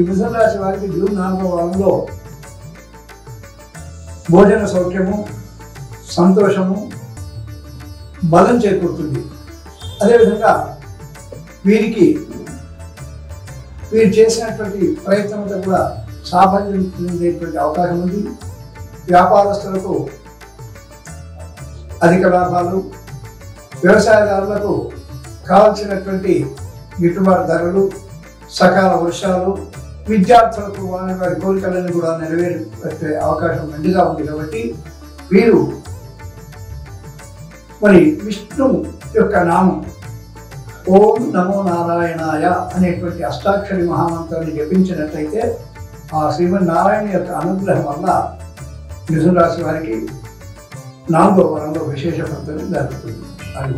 మిథున రాశి వారికి జూన్ 4వ వారంలో భోజన సౌఖ్యము, సంతోషము, బలం చేకూరుతుంది. అదేవిధంగా వీరు చేసినటువంటి ప్రయత్నంతో కూడా సాఫల్యం పొందేటువంటి అవకాశం ఉంది. వ్యాపారస్తులకు అధిక లాభాలు, వ్యవసాయదారులకు కావాల్సినటువంటి గిట్టుబాటు ధరలు, సకాల వర్షాలు, విద్యార్థులకు వారి కోరికలను కూడా నెరవేర్చే అవకాశం మెండుగా ఉంది. కాబట్టి వీరు మరి విష్ణు యొక్క నామం ఓం నమో నారాయణాయ అనేటువంటి అష్టాక్షరి మహామంత్రాన్ని జపించినట్లయితే ఆ శ్రీమన్నారాయణ యొక్క అనుగ్రహం వల్ల మిథున రాశి వారికి 4వ వారంలో విశేష ఫలితం జరుగుతుంది. అది